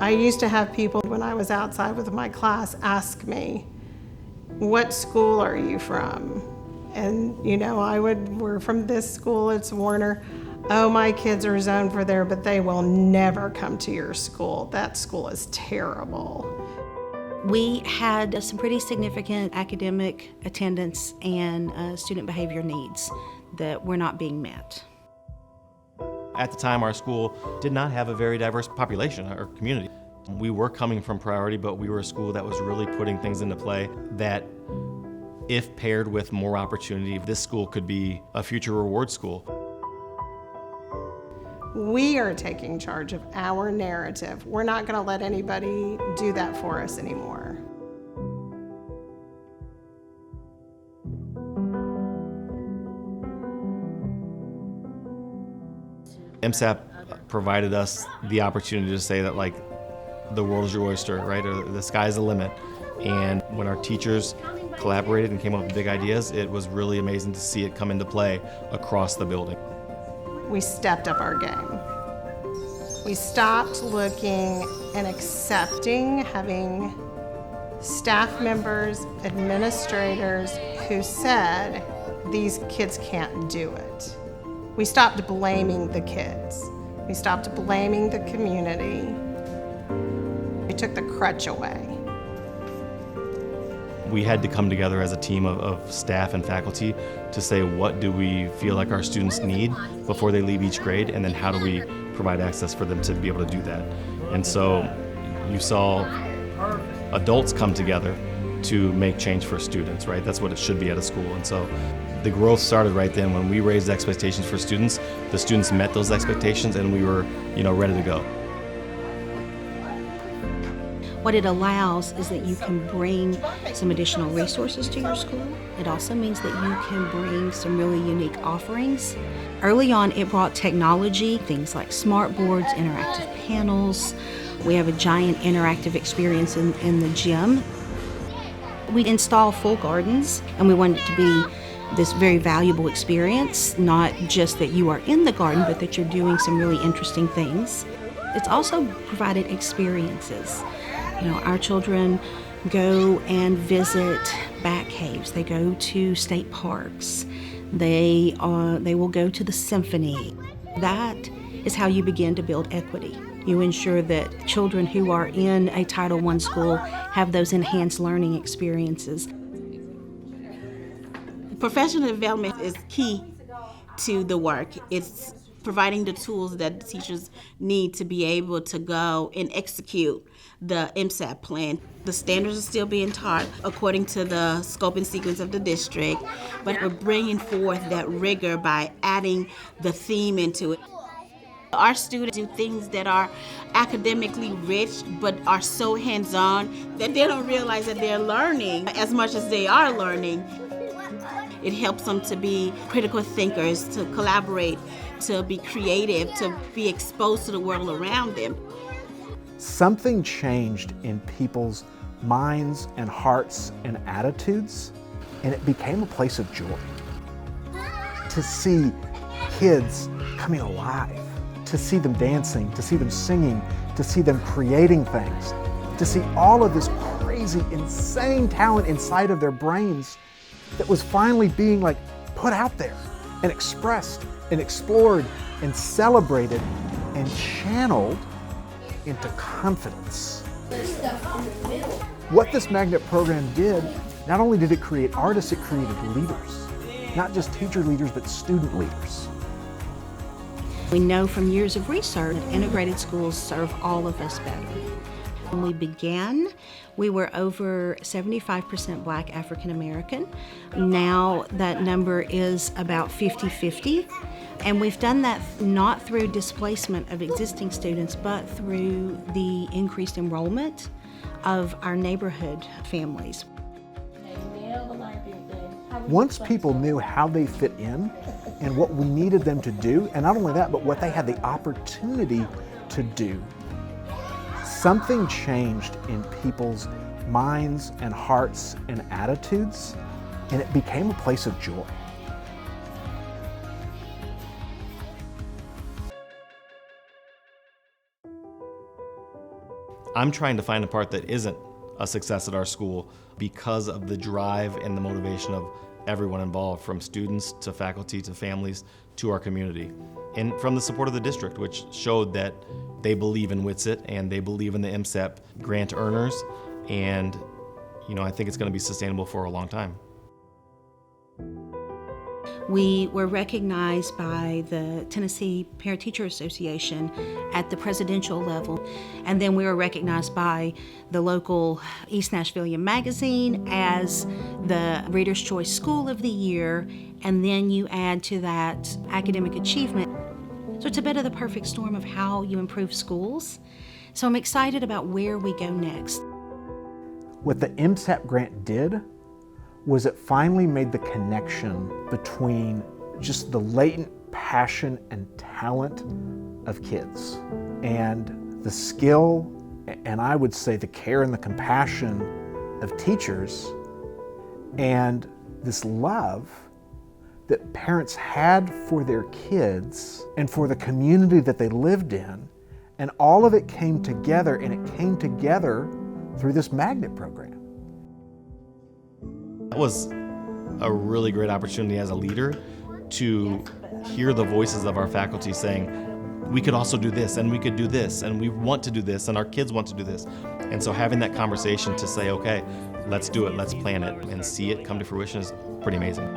I used to have people, when I was outside with my class, ask me, "What school are you from?" And we're from this school, it's Warner. "Oh, my kids are zoned for there, but they will never come to your school. That school is terrible." We had some pretty significant academic attendance and student behavior needs that were not being met. At the time, our school did not have a very diverse population or community. We were coming from priority, but we were a school that was really putting things into play that, if paired with more opportunity, this school could be a future reward school. We are taking charge of our narrative. We're not going to let anybody do that for us anymore. MSAP provided us the opportunity to say that, like, the world is your oyster, right? Or the sky's the limit. And when our teachers collaborated and came up with big ideas, it was really amazing to see it come into play across the building. We stepped up our game. We stopped looking and accepting having staff members, administrators who said, "These kids can't do it." We stopped blaming the kids. We stopped blaming the community. We took the crutch away. We had to come together as a team of staff and faculty to say, what do we feel like our students need before they leave each grade, and then how do we provide access for them to be able to do that. And so you saw adults come together to make change for students, right? That's what it should be at a school. And so the growth started right then. When we raised expectations for students, the students met those expectations, and we were, ready to go. What it allows is that you can bring some additional resources to your school. It also means that you can bring some really unique offerings. Early on, it brought technology, things like smart boards, interactive panels. We have a giant interactive experience in the gym. We install full gardens, and we want it to be this very valuable experience, not just that you are in the garden, but that you're doing some really interesting things. It's also provided experiences. Our children go and visit bat caves. They go to state parks. They will go to the symphony. That is how you begin to build equity. You ensure that children who are in a Title I school have those enhanced learning experiences. Professional development is key to the work. It's providing the tools that the teachers need to be able to go and execute the MSAP plan. The standards are still being taught according to the scope and sequence of the district, but we're bringing forth that rigor by adding the theme into it. Our students do things that are academically rich, but are so hands-on that they don't realize that they're learning as much as they are learning. It helps them to be critical thinkers, to collaborate, to be creative, to be exposed to the world around them. Something changed in people's minds and hearts and attitudes, and it became a place of joy. To see kids coming alive, to see them dancing, to see them singing, to see them creating things, to see all of this crazy, insane talent inside of their brains that was finally being put out there and expressed and explored and celebrated and channeled into confidence. What this magnet program did, not only did it create artists, it created leaders. Not just teacher leaders, but student leaders. We know from years of research that integrated schools serve all of us better. When we began, we were over 75% Black African American. Now that number is about 50-50. And we've done that not through displacement of existing students, but through the increased enrollment of our neighborhood families. Once people knew how they fit in and what we needed them to do, and not only that, but what they had the opportunity to do, something changed in people's minds and hearts and attitudes, and it became a place of joy. I'm trying to find a part that isn't a success at our school because of the drive and the motivation of everyone involved, from students to faculty to families to our community. And from the support of the district, which showed that they believe in WITSIT and they believe in the MSAP grant earners. And I think it's going to be sustainable for a long time. We were recognized by the Tennessee Parent-Teacher Association at the presidential level, and then we were recognized by the local East Nashvilleian magazine as the Reader's Choice School of the Year, and then you add to that academic achievement. So it's a bit of the perfect storm of how you improve schools. So I'm excited about where we go next. What the MSAP grant did was it finally made the connection between just the latent passion and talent of kids and the skill, and I would say the care and the compassion of teachers, and this love that parents had for their kids and for the community that they lived in. And all of it came together, and it came together through this magnet program. That was a really great opportunity as a leader to hear the voices of our faculty saying, we could also do this, and we could do this, and we want to do this, and our kids want to do this. And so having that conversation to say, okay, let's do it, let's plan it, and see it come to fruition is pretty amazing.